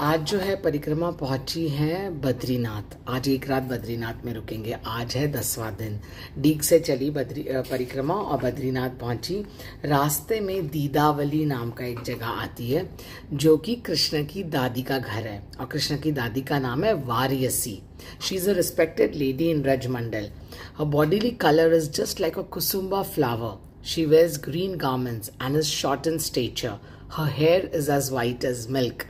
आज जो है परिक्रमा पहुंची है बद्रीनाथ। आज एक रात बद्रीनाथ में रुकेंगे। आज है 10वां दिन। डीग से चली परिक्रमा और बद्रीनाथ पहुंची। रास्ते में दीदावली नाम का एक जगह आती है जो कि कृष्ण की दादी का घर है, और कृष्ण की दादी का नाम है Variyasi. She is a respected lady in Brajmandal. Her bodily colour is just like a kusumba flower. She wears green garments and is short in stature. Her hair is as white as milk.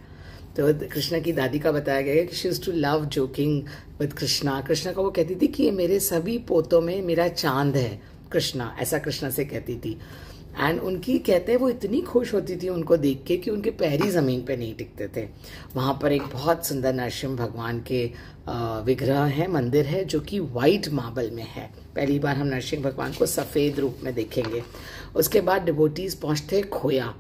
तो कृष्णा की दादी का बताया गया है कि she used to love joking with Krishna. Krishna को वो कहती थी कि ये मेरे सभी पोतों में मेरा चांद है कृष्णा, ऐसा कृष्णा से कहती थी। एंड उनकी कहते हैं वो इतनी खुश होती थी उनको देख के कि उनके पैर ही जमीन पे नहीं टिकते थे। वहाँ पर एक बहुत सुंदर नरसिंह भगवान के विग्रह है, मंदिर है, जो कि वाइट मार्बल में है। पहली बार हम नरसिंह भगवान को सफ़ेद रूप में देखेंगे। उसके बाद डिवोटीज पहुँचते हैं खोया।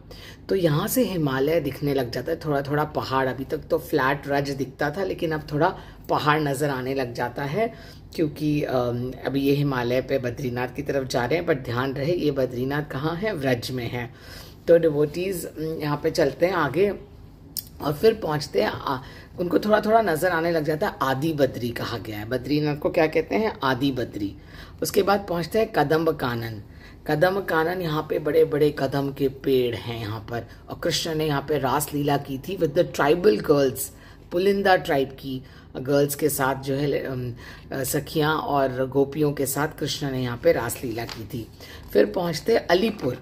तो यहाँ से हिमालय दिखने लग जाता है, थोड़ा थोड़ा पहाड़। अभी तक तो फ्लैट रज दिखता था, लेकिन अब थोड़ा पहाड़ नज़र आने लग जाता है, क्योंकि अभी ये हिमालय पे बद्रीनाथ की तरफ जा रहे हैं। बट ध्यान रहे ये बद्रीनाथ कहाँ है, व्रज में है। तो डिवोटीज यहाँ पे चलते हैं आगे और फिर पहुँचते हैं। उनको थोड़ा थोड़ा नज़र आने लग जाता है। आदि बद्री कहा गया है, बद्रीनाथ को क्या कहते हैं, आदि बद्री। उसके बाद पहुँचते हैं कदम्ब कानन। कदम कानन, यहाँ पे बड़े बड़े कदम के पेड़ हैं यहाँ पर, और कृष्ण ने यहाँ पे रास लीला की थी with the tribal girls, Pulinda tribe की गर्ल्स के साथ जो है सखियाँ और गोपियों के साथ कृष्ण ने यहाँ पे रास लीला की थी। फिर पहुँचते अलीपुर।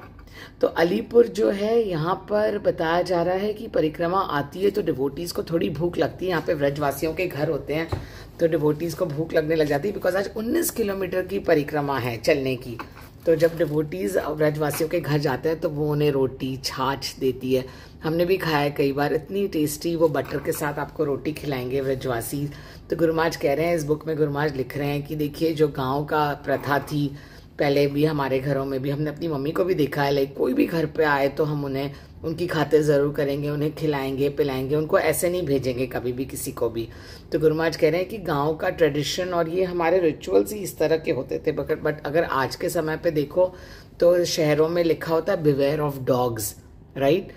तो अलीपुर जो है यहाँ पर बताया जा रहा है कि परिक्रमा आती है तो डिवोटीज को थोड़ी भूख लगती है। यहाँ पे व्रजवासियों के घर होते हैं तो डिवोटीज को भूख लगने लग जाती है, बिकॉज आज 19 किलोमीटर की परिक्रमा है चलने की। तो जब डिवोटीज व्रजवासियों के घर जाते हैं तो वो उन्हें रोटी छाछ देती है। हमने भी खाया है कई बार, इतनी टेस्टी। वो बटर के साथ आपको रोटी खिलाएंगे व्रजवासी। तो गुरु महाराज कह रहे हैं, इस बुक में गुरु महाराज लिख रहे हैं कि देखिए जो गांव का प्रथा थी, पहले भी हमारे घरों में भी, हमने अपनी मम्मी को भी देखा है, लाइक कोई भी घर पे आए तो हम उन्हें उनकी खातिर ज़रूर करेंगे, उन्हें खिलाएंगे पिलाएंगे, उनको ऐसे नहीं भेजेंगे कभी भी किसी को भी। तो गुरु महाराज कह रहे हैं कि गांव का ट्रेडिशन और ये हमारे रिचुअल्स ही इस तरह के होते थे। बट अगर आज के समय पे देखो तो शहरों में लिखा होता है beware of dogs, right.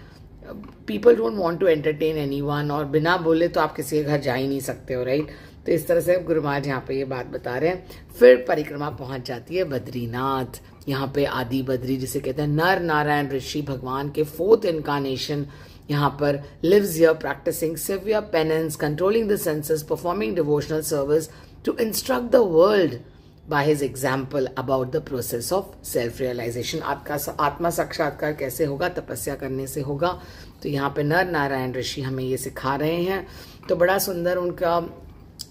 People don't want to entertain anyone, और बिना बोले तो आप किसी के घर जा ही नहीं सकते हो, राइट। तो इस तरह से गुरु महाराज यहाँ पे ये बात बता रहे हैं। फिर परिक्रमा पहुंच जाती है बद्रीनाथ। यहाँ पे आदि बद्री जिसे कहते हैं, नर नारायण ऋषि भगवान के 4th इनकारनेशन यहाँ पर lives here, practicing severe penance, controlling the senses, performing devotional service to instruct the world by his example about the process of self realization. आत्मा साक्षात्कार कैसे होगा, तपस्या करने से होगा। तो यहाँ पे नर नारायण ऋषि हमें ये सिखा रहे हैं। तो बड़ा सुंदर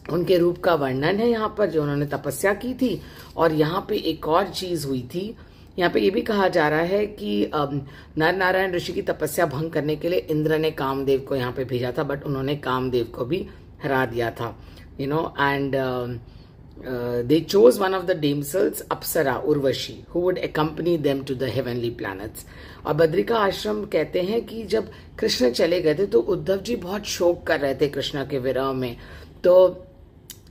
उनके रूप का वर्णन है यहाँ पर, जो उन्होंने तपस्या की थी। और यहाँ पे एक और चीज हुई थी, यहाँ पे ये भी कहा जा रहा है कि नर नारायण ऋषि की तपस्या भंग करने के लिए इंद्र ने कामदेव को यहाँ पे भेजा था, बट उन्होंने कामदेव को भी हरा दिया था, you know. And they chose one of the damsels, Apsara, Urvashi, who would accompany them to the heavenly planets. और बद्रिका आश्रम कहते हैं कि जब कृष्ण चले गए थे तो उद्धव जी बहुत शोक कर रहे थे कृष्ण के विरह में। तो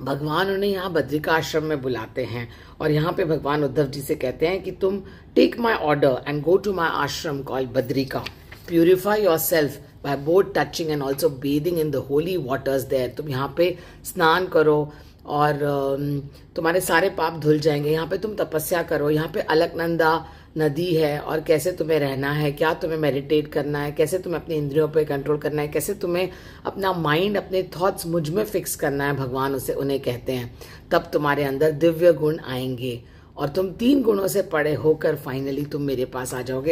भगवान उन्हें यहाँ बद्रिका आश्रम में बुलाते हैं, और यहाँ पे भगवान उद्धव जी से कहते हैं कि तुम take my order and go to my ashram called Badrika, purify your self by both touching and also bathing in the holy waters there. तुम यहाँ पे स्नान करो और तुम्हारे सारे पाप धुल जाएंगे। यहाँ पे तुम तपस्या करो। यहाँ पे अलकनंदा नदी है, और कैसे तुम्हें रहना है, क्या तुम्हें मेडिटेट करना है, कैसे तुम्हें अपने इंद्रियों पे कंट्रोल करना है, कैसे तुम्हें अपना माइंड, अपने थॉट्स मुझ में फिक्स करना है, भगवान उन्हें कहते हैं। तब तुम्हारे अंदर दिव्य गुण आएंगे और तुम 3 गुणों से परे होकर फाइनली तुम मेरे पास आ जाओगे।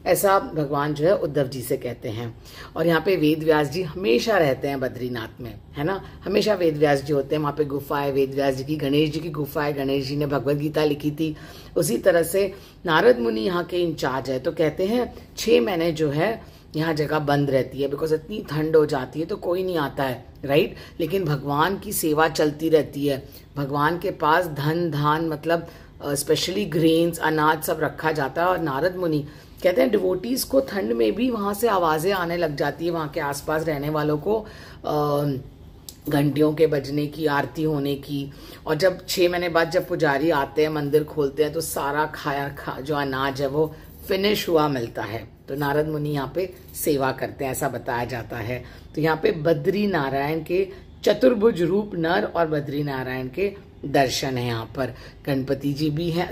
ऐसा भगवान जो है उद्धव जी से कहते हैं। और यहाँ पे वेद व्यास जी हमेशा रहते हैं बद्रीनाथ में, है ना, हमेशा वेद व्यास जी होते हैं। वहाँ पे गुफा है वेद व्यास जी की, गणेश जी की गुफा है, गणेश जी ने भगवद गीता लिखी थी। उसी तरह से नारद मुनि यहाँ के इंचार्ज है। तो कहते हैं 6 महीने जो है यहाँ जगह बंद रहती है, बिकॉज इतनी ठंड हो जाती है तो कोई नहीं आता है, राइट। लेकिन भगवान की सेवा चलती रहती है। भगवान के पास धन धान मतलब स्पेशली ग्रेन्स, अनाज सब रखा जाता है। और नारद मुनि कहते हैं डिवोटीज को ठंड में भी वहां से आवाजें आने लग जाती है, वहां के आसपास रहने वालों को घंटियों के बजने की, आरती होने की। और जब 6 महीने बाद जब पुजारी आते हैं, मंदिर खोलते हैं, तो सारा जो अनाज है वो फिनिश हुआ मिलता है। तो नारद मुनि यहाँ पे सेवा करते हैं, ऐसा बताया जाता है। तो यहाँ पे बद्री नारायण के चतुर्भुज रूप नर और बद्री नारायण के दर्शन है। यहाँ पर गणपति जी भी हैं,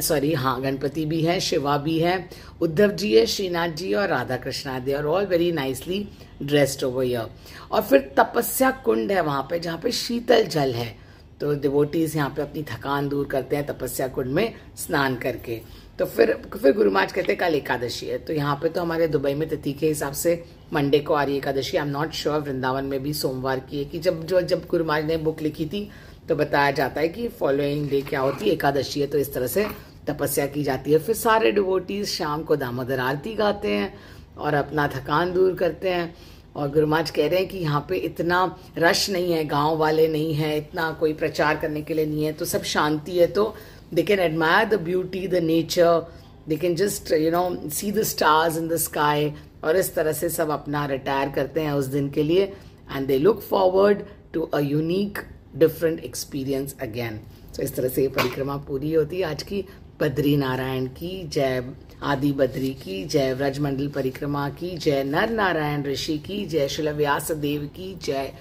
गणपति भी है, शिवा भी है, उद्धव जी है, श्रीनाथ जी और Radha Krishna, they are all very nicely dressed over here. और फिर तपस्या कुंड है वहाँ पे, जहाँ पे शीतल जल है, तो डिवोटीज यहाँ पे अपनी थकान दूर करते हैं तपस्या कुंड में स्नान करके। तो फिर गुरु महाराज कहते हैं कल एकादशी है, तो यहाँ पे तो हमारे दुबई में तिथि के हिसाब से मंडे को आ रही Ekadashi. I am not sure Vrindavan में भी सोमवार की है कि जब गुरु महाराज ने बुक लिखी थी तो बताया जाता है कि फॉलोइंग डे क्या होती है, एकादशी है, तो इस तरह से तपस्या की जाती है। फिर सारे डिवोटीज शाम को दामोदर आरती गाते हैं और अपना थकान दूर करते हैं। और गुरु महाराज कह रहे हैं कि यहाँ पे इतना रश नहीं है, गांव वाले नहीं है, इतना कोई प्रचार करने के लिए नहीं है, तो सब शांति है, तो they can admire the beauty, the nature, they can just see the stars in the sky. और इस तरह से सब अपना रिटायर करते हैं उस दिन के लिए, and they look forward to a unique different experience again. तो इस तरह से ये परिक्रमा पूरी होती है आज की। बद्री नारायण की जय, आदि बद्री की जय, व्रजमंडल परिक्रमा की जय, नर नारायण ऋषि की जय, श्रील व्यास देव की जय,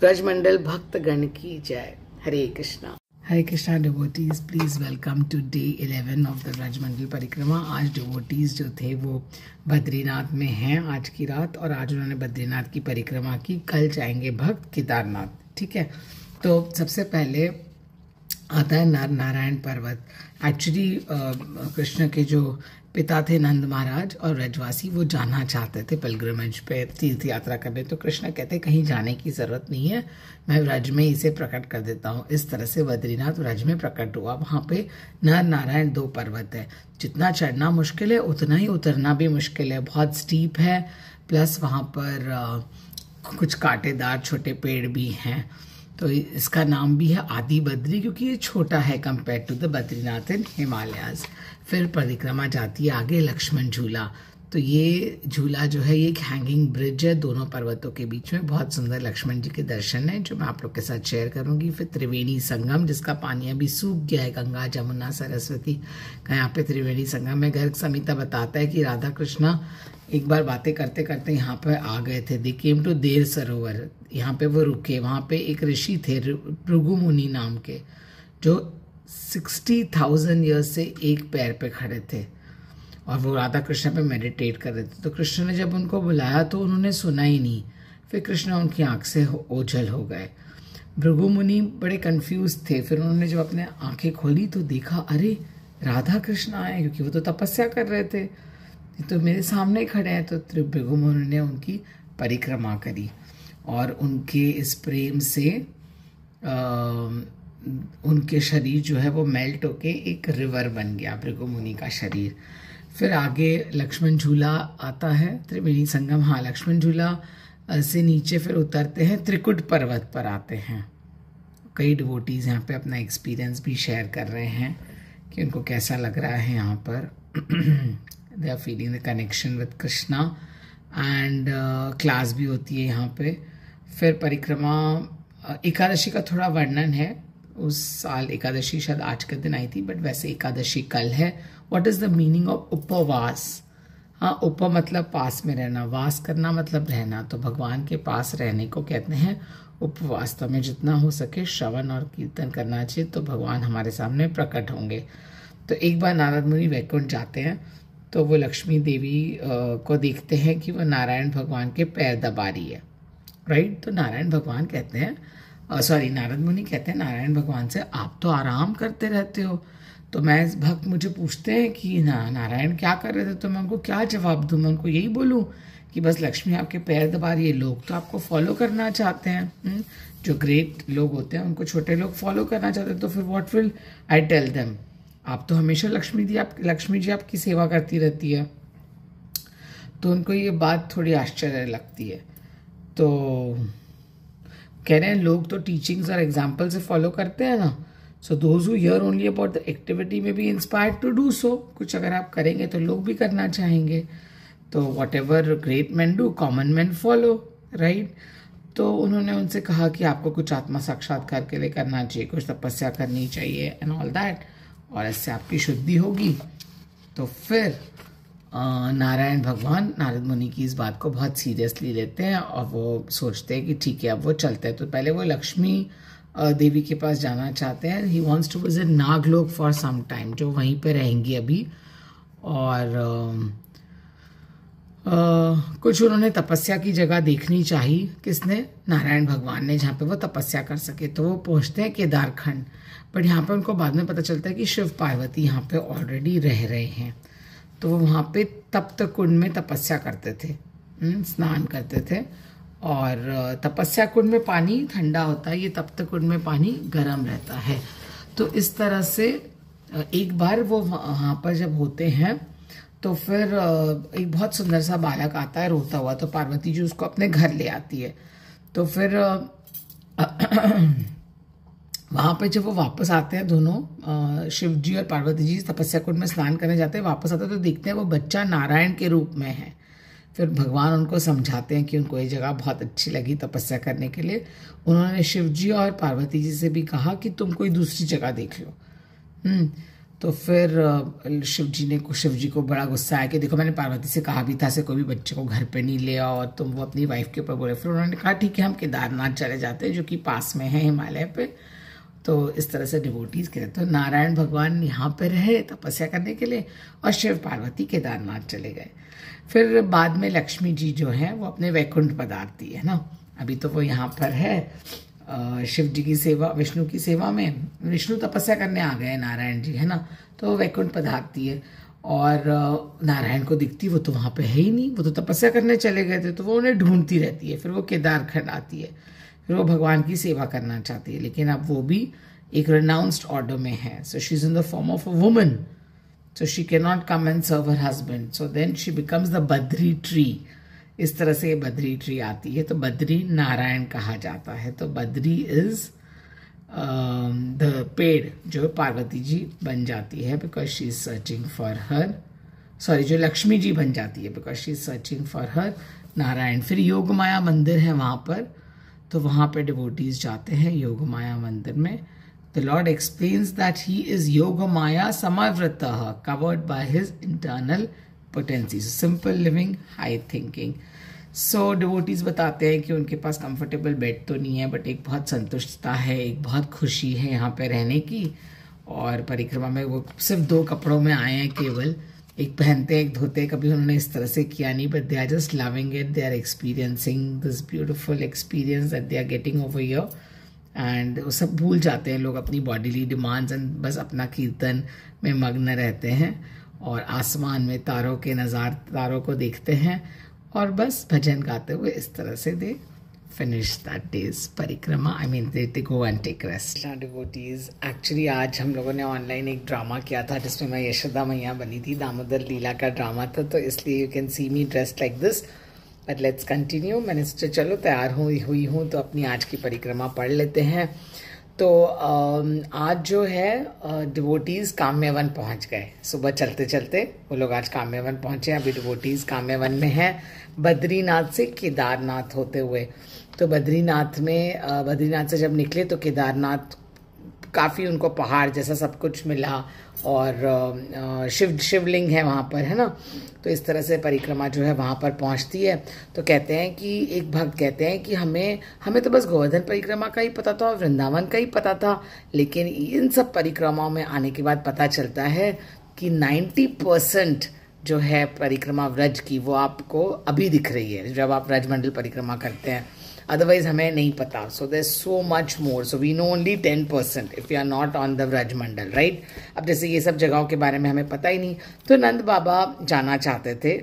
व्रजमंडल भक्तगण की जय। Hare Krishna. Hare Krishna devotees, please welcome to day 11 of the Vrajmandal parikrama. आज डिवोटीज जो थे वो बद्रीनाथ में हैं आज की रात, और आज उन्होंने बद्रीनाथ की परिक्रमा की। कल जाएंगे भक्त केदारनाथ, ठीक है। तो सबसे पहले आता है नर नारायण पर्वत। एक्चुअली कृष्ण के जो पिता थे नंद महाराज और व्रजवासी, वो जाना चाहते थे पिलग्रिमेज पे, तीर्थ यात्रा करने। तो कृष्ण कहते कहीं जाने की जरूरत नहीं है, मैं व्रज में इसे प्रकट कर देता हूँ। इस तरह से बद्रीनाथ व्रज में प्रकट हुआ। वहाँ पे नर नारायण 2 पर्वत है। जितना चढ़ना मुश्किल है उतना ही उतरना भी मुश्किल है, बहुत स्टीप है, प्लस वहाँ पर कुछ कांटेदार छोटे पेड़ भी हैं। तो इसका नाम भी है आदि बद्री, क्योंकि ये छोटा है कंपेयर टू द बद्रीनाथ इन हिमालयाज। फिर परिक्रमा जाती है आगे लक्ष्मण झूला। तो ये झूला जो है ये एक हैंगिंग ब्रिज है दोनों पर्वतों के बीच में। बहुत सुंदर लक्ष्मण जी के दर्शन है जो मैं आप लोग के साथ शेयर करूंगी। फिर त्रिवेणी संगम, जिसका पानी अभी सूख गया है, गंगा जमुना सरस्वती का यहाँ पे त्रिवेणी संगम में। गर्ग संहिता बताता है कि राधा कृष्णा एक बार बातें करते करते यहाँ पे आ गए थे। दे केम टू देर सरोवर, यहाँ पे वो रुके। वहाँ पे एक ऋषि थे भृगु मुनि नाम के, जो 60,000 ईयर्स से एक पैर पे खड़े थे और वो राधा कृष्ण पे मेडिटेट कर रहे थे। तो कृष्ण ने जब उनको बुलाया तो उन्होंने सुना ही नहीं। फिर कृष्ण उनकी आंख से ओझल हो गए। भृगु मुनि बड़े कंफ्यूज थे। फिर उन्होंने जब अपने आंखें खोली तो देखा, अरे राधा कृष्ण आए, क्योंकि वो तो तपस्या कर रहे थे, तो मेरे सामने खड़े हैं। तो भृगु मुनि ने उनकी परिक्रमा करी और उनके इस प्रेम से उनके शरीर जो है वो मेल्ट होके एक रिवर बन गया, भृगु मुनि का शरीर। फिर आगे लक्ष्मण झूला आता है, त्रिवेणी संगम। हाँ, लक्ष्मण झूला से नीचे फिर उतरते हैं, त्रिकुट पर्वत पर आते हैं। कई डिवोटीज यहाँ पे अपना एक्सपीरियंस भी शेयर कर रहे हैं कि उनको कैसा लग रहा है यहाँ पर। They are feeling the connection with Krishna and class भी होती है यहाँ पे। फिर परिक्रमा, एकादशी का थोड़ा वर्णन है। उस साल एकादशी शायद आज के दिन आई थी, बट वैसे एकादशी कल है। What is the meaning of उपवास? हाँ, उप मतलब पास में रहना, वास करना मतलब रहना। तो भगवान के पास रहने को कहते हैं उपवास। तो हमें जितना हो सके श्रवण और कीर्तन करना चाहिए, तो भगवान हमारे सामने प्रकट होंगे। तो एक बार नारद मुनि वैकुंठ जाते हैं तो वो लक्ष्मी देवी को देखते हैं कि वो नारायण भगवान के पैर दबा रही है, राइट। तो नारायण भगवान कहते हैं, नारद मुनि कहते हैं नारायण भगवान से, आप तो आराम करते रहते हो। तो मैं भक्त मुझे पूछते हैं कि नारायण क्या कर रहे थे, तो मैं उनको क्या जवाब दूँ? मैं उनको यही बोलूँ कि बस लक्ष्मी आपके पैर दबा रही है, लोग तो आपको फॉलो करना चाहते हैं। जो ग्रेट लोग होते हैं उनको छोटे लोग फॉलो करना चाहते हैं। तो फिर what will I tell them? आप तो हमेशा लक्ष्मी जी आपकी सेवा करती रहती है। तो उनको ये बात थोड़ी आश्चर्य लगती है। तो कह रहे हैं लोग तो टीचिंग्स और एग्जाम्पल से फॉलो करते हैं ना, so those who hear only about the activity में be inspired to do so. कुछ अगर आप करेंगे तो लोग भी करना चाहेंगे। तो what ever great man do common man follow, right. तो उन्होंने उनसे कहा कि आपको कुछ आत्मा साक्षात्कार के लिए करना चाहिए, कुछ तपस्या करनी चाहिए एंड ऑल दैट, और इससे आपकी शुद्धि होगी। तो फिर नारायण भगवान नारद मुनि की इस बात को बहुत सीरियसली लेते हैं और वो सोचते हैं कि ठीक है अब वो चलते हैं। तो पहले वो लक्ष्मी देवी के पास जाना चाहते हैं। He wants to visit Naglok for some time, जो वहीं पे रहेंगी अभी। और कुछ उन्होंने तपस्या की जगह देखनी चाहिए, किसने? नारायण भगवान ने, जहाँ पे वो तपस्या कर सके। तो वो पहुँचते हैं केदारखंड, बट यहाँ पे उनको बाद में पता चलता है कि शिव पार्वती यहाँ पे ऑलरेडी रह रहे हैं। तो वो वहाँ पे तप्त कुंड में तपस्या करते थे, स्नान करते थे। और तपस्या कुंड में पानी ठंडा होता है, ये तप्त कुंड में पानी गर्म रहता है। तो इस तरह से एक बार वो वहाँ पर जब होते हैं तो फिर एक बहुत सुंदर सा बालक आता है रोता हुआ। तो पार्वती जी उसको अपने घर ले आती है। तो फिर वहाँ पे जब वो वापस आते हैं दोनों, शिव जी और पार्वती जी तपस्या कुंड में स्नान करने जाते हैं, वापस आते हैं तो देखते हैं वो बच्चा नारायण के रूप में है। फिर भगवान उनको समझाते हैं कि उनको ये जगह बहुत अच्छी लगी तपस्या करने के लिए। उन्होंने शिव जी और पार्वती जी से भी कहा कि तुम कोई दूसरी जगह देख लो। तो फिर शिव जी को बड़ा गुस्सा आया कि देखो मैंने पार्वती से कहा भी था से कोई भी बच्चे को घर पे नहीं ले आओ और तुम वो अपनी वाइफ के ऊपर बोले। फिर उन्होंने कहा ठीक है हम केदारनाथ चले जाते हैं जो कि पास में है हिमालय पे। तो इस तरह से डिवोटीज के तो नारायण भगवान यहाँ पे रहे तपस्या करने के लिए और शिव पार्वती केदारनाथ चले गए। फिर बाद में लक्ष्मी जी जो है वो अपने वैकुंठ पधारती है ना। अभी तो वो यहाँ पर है शिव जी की सेवा, विष्णु की सेवा में। विष्णु तपस्या करने आ गए नारायण जी, है ना। तो वैकुंठ पधारती है और नारायण को दिखती, वो तो वहाँ पे है ही नहीं, वो तो तपस्या करने चले गए थे। तो वो उन्हें ढूंढती रहती है। फिर वो केदारखंड आती है, फिर वो भगवान की सेवा करना चाहती है, लेकिन अब वो भी एक रिनाउंस्ड ऑर्डर में है। So she is in the form of a woman, so she cannot come and serve her husband. So then she becomes the Badri tree. इस तरह से ये बद्री ट्री आती है। तो बद्री नारायण कहा जाता है। तो बद्री इज द पेड़ जो पार्वती जी बन जाती है because she is searching for her, sorry जो लक्ष्मी जी बन जाती है because she is searching for her Narayan. फिर योग माया मंदिर है वहाँ पर, तो वहाँ पे डिवोटीज जाते हैं योग माया मंदिर में। The Lord explains that he is Yogamaya Samavritah, covered by his internal potencies. Simple living, high thinking. So devotees बताते हैं कि उनके पास comfortable bed तो नहीं है, बट एक बहुत संतुष्टता है, एक बहुत खुशी है यहाँ पे रहने की। और परिक्रमा में वो सिर्फ 2 कपड़ों में आए हैं केवल, एक पहनते हैं एक धोते हैं। कभी उन्होंने इस तरह से किया नहीं, but they are just loving it, they are experiencing this beautiful experience that they are getting over here. And वो सब भूल जाते हैं लोग अपनी बॉडीली डिमांड्स एंड बस अपना कीर्तन में मग्न रहते हैं और आसमान में तारों को देखते हैं और बस भजन गाते हुए इस तरह से they finish that days parikrama. I mean they go and take rest. Devotees actually आज हम लोगों ने ऑनलाइन एक ड्रामा किया था जिसमें मैं यशोदा मैया बनी थी, दामोदर लीला का ड्रामा था। तो इसलिए you can see me dressed like this, but let's continue. मैंने सोचा चलो तैयार हुई हूँ तो अपनी आज की परिक्रमा पढ़ लेते हैं। तो आज जो है डिवोटीज काम्यवन पहुँच गए। सुबह चलते चलते वो लोग आज काम्यवन पहुँचे। अभी डिवोटीज काम्यवन में है बद्रीनाथ से केदारनाथ होते हुए। तो बद्रीनाथ से जब निकले तो केदारनाथ काफ़ी उनको पहाड़ जैसा सब कुछ मिला और शिवलिंग है वहाँ पर, है ना। तो इस तरह से परिक्रमा जो है वहाँ पर पहुँचती है। तो कहते हैं कि एक भक्त कहते हैं कि हमें तो बस गोवर्धन परिक्रमा का ही पता था और वृंदावन का ही पता था, लेकिन इन सब परिक्रमाओं में आने के बाद पता चलता है कि 90% जो है परिक्रमा व्रज की वो आपको अभी दिख रही है जब आप व्रजमंडल परिक्रमा करते हैं, अदरवाइज हमें नहीं पता। So there so much more, so we know only 10% if you are not on the Vrajmandal, right. अब जैसे ये सब जगहों के बारे में हमें पता ही नहीं, तो नंद बाबा जाना चाहते थे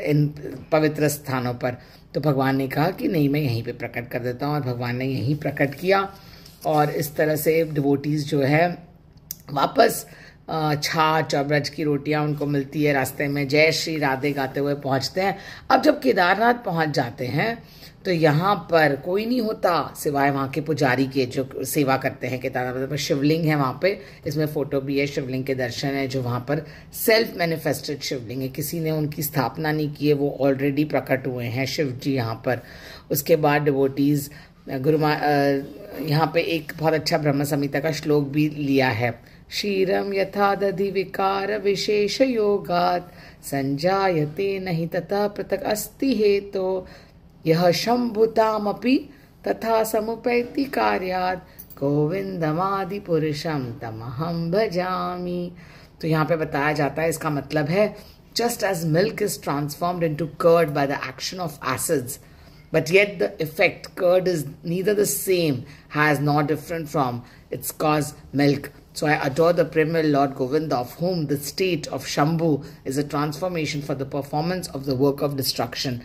इन पवित्र स्थानों पर। तो भगवान ने कहा कि नहीं मैं यहीं पे प्रकट कर देता हूँ, और भगवान ने यहीं प्रकट किया। और इस तरह से डिवोटीज जो है वापस छाछ और ब्रज की रोटियां उनको मिलती है रास्ते में, जय श्री राधे गाते हुए पहुंचते हैं। अब जब केदारनाथ पहुंच जाते हैं तो यहाँ पर कोई नहीं होता सिवाय वहाँ के पुजारी के जो सेवा करते हैं। केदारनाथ पर शिवलिंग है वहाँ पे, इसमें फोटो भी है, शिवलिंग के दर्शन है जो वहाँ पर सेल्फ मैनिफेस्टेड शिवलिंग है, किसी ने उनकी स्थापना नहीं की है, वो ऑलरेडी प्रकट हुए हैं शिव जी यहाँ पर। उसके बाद डिवोटीज यहाँ पे एक बहुत अच्छा ब्रह्म संहिता का श्लोक भी लिया है क्षीरं यथा दधि विकार विशेष योगात् संजायते नहि तथा पृथक् अस्ति हेतो यह शंभुतामपि तथा समुपैति कार्यात् गोविंदमादि पुरुषम तमहं भजामि। तो यहाँ पे बताया जाता है, इसका मतलब है just as milk is transformed into curd by the action of acids, but yet the effect curd is neither the same, has nor different from its cause milk. So I adore the primal Lord Govinda, of whom the state of Shambhu is a transformation for the performance of the work of destruction.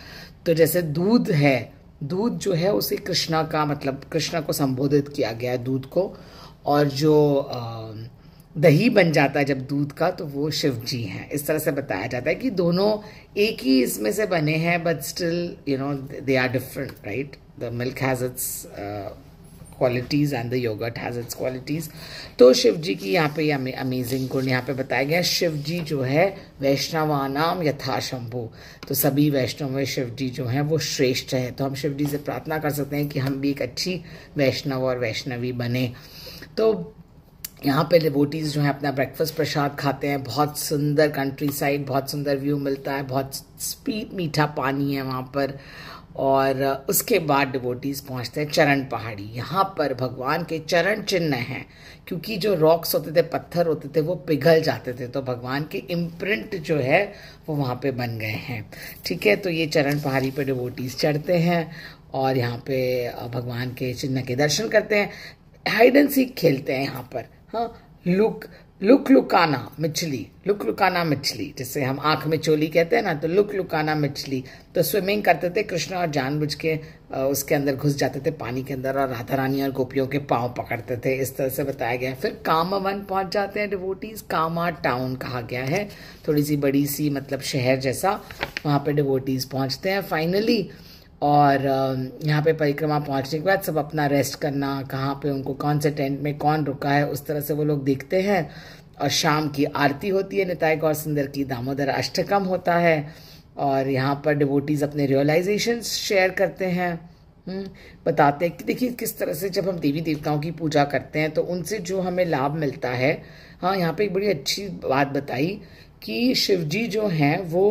तो जैसे दूध है, दूध जो है उसे कृष्णा का मतलब कृष्णा को संबोधित किया गया है दूध को, और जो दही बन जाता है जब दूध का तो वो शिव जी हैं। इस तरह से बताया जाता है कि दोनों एक ही इसमें से बने हैं, but still you know they are different, right. The milk has its qualities and the yogurt has its qualities. तो शिव जी की यहाँ पे अमेजिंग गुण यहाँ पे बताया गया। शिव जी जो है वैष्णवानाम यथा शंभु, तो सभी वैष्णव में शिव जी जो हैं वो श्रेष्ठ है। तो हम शिव जी से प्रार्थना कर सकते हैं कि हम भी एक अच्छी वैष्णव और वैष्णवी बने। तो यहाँ पे डिवोटीज जो है अपना ब्रेकफास्ट प्रसाद खाते हैं, बहुत सुंदर कंट्री साइड, बहुत सुंदर व्यू मिलता है, बहुत स्वीट मीठा पानी है वहाँ पर। और उसके बाद डिवोटीज पहुँचते हैं चरण पहाड़ी। यहाँ पर भगवान के चरण चिन्ह हैं, क्योंकि जो रॉक्स होते थे, पत्थर होते थे, वो पिघल जाते थे, तो भगवान के इम्प्रिंट जो है वो वहाँ पे बन गए हैं। ठीक है, तो ये चरण पहाड़ी पे डिवोटीज चढ़ते हैं और यहाँ पे भगवान के चिन्ह के दर्शन करते हैं। हाइड एंड सीक खेलते हैं यहाँ पर। हाँ, लुकाना मछली, जिससे हम आंख में चोली कहते हैं ना, तो लुकाना मछली। तो स्विमिंग करते थे कृष्ण और जानबूझ के उसके अंदर घुस जाते थे पानी के अंदर, और राधा रानी और गोपियों के पांव पकड़ते थे। इस तरह से बताया गया है। फिर कामवन पहुंच जाते हैं डिवोटीज। कामा टाउन कहा गया है, थोड़ी सी बड़ी सी मतलब शहर जैसा, वहां पे डिवोटीज पहुंचते हैं फाइनली। और यहाँ पे परिक्रमा पहुँचने के बाद सब अपना रेस्ट करना, कहाँ पे उनको कौन से टेंट में कौन रुका है, उस तरह से वो लोग देखते हैं। और शाम की आरती होती है, निताई गौर सुंदर की दामोदर अष्टकम होता है, और यहाँ पर डिवोटीज अपने रियलाइजेशंस शेयर करते हैं, बताते हैं कि देखिए किस तरह से जब हम देवी देवताओं की पूजा करते हैं तो उनसे जो हमें लाभ मिलता है। हाँ, यहाँ पे एक बड़ी अच्छी बात बताई कि शिव जी जो हैं वो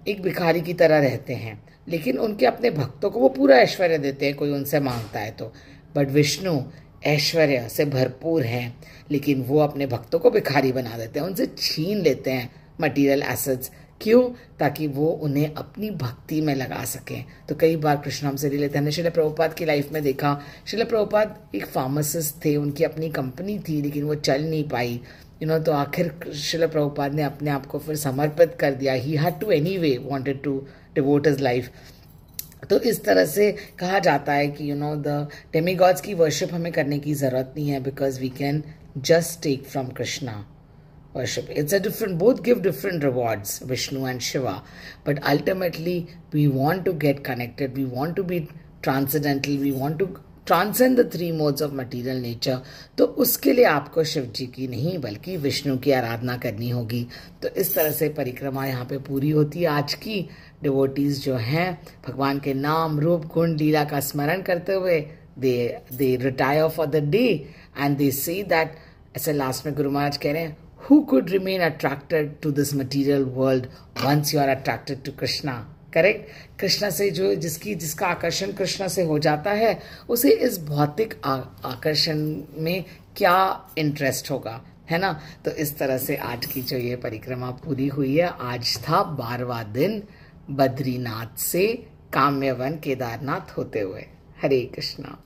एक भिखारी की तरह रहते हैं, लेकिन उनके अपने भक्तों को वो पूरा ऐश्वर्य देते हैं, कोई उनसे मांगता है तो। बट विष्णु ऐश्वर्य से भरपूर हैं, लेकिन वो अपने भक्तों को भिखारी बना देते हैं, उनसे छीन लेते हैं मटीरियल एसेट्स। क्यों? ताकि वो उन्हें अपनी भक्ति में लगा सकें। तो कई बार कृष्ण हमसे ले लेते हैं। हमने श्रील प्रभुपाद की लाइफ में देखा, श्रील प्रभुपाद एक फार्मासिस्ट थे, उनकी अपनी कंपनी थी, लेकिन वो चल नहीं पाई, तो आखिर श्रील प्रभुपाद ने अपने आप को फिर समर्पित कर दिया। He had to anyway wanted to devote his life. तो इस तरह से कहा जाता है कि द डेमीगॉड्स की वर्शिप हमें करने की जरूरत नहीं है, because we can just take from Krishna worship. It's a different, both give different rewards, Vishnu and Shiva, but ultimately we want to get connected, we want to be transcendental, we want to transcend the three modes of material nature. तो उसके लिए आपको शिव जी की नहीं बल्कि विष्णु की आराधना करनी होगी। तो इस तरह से परिक्रमा यहाँ पे पूरी होती है। आज की डिवोटीज जो हैं भगवान के नाम रूप गुण लीला का स्मरण करते हुए they retire for the day and they say that, ऐसे लास्ट में गुरु महाराज कह रहे हैं, who could remain attracted to this material world once you are attracted to Krishna? Correct? Krishna से जो जिसका आकर्षण कृष्ण से हो जाता है, उसे इस भौतिक आकर्षण में क्या इंटरेस्ट होगा, है ना। तो इस तरह से आज की जो ये परिक्रमा पूरी हुई है। आज था 12वां दिन बद्रीनाथ से काम्यवन केदारनाथ होते हुए। हरे कृष्णा।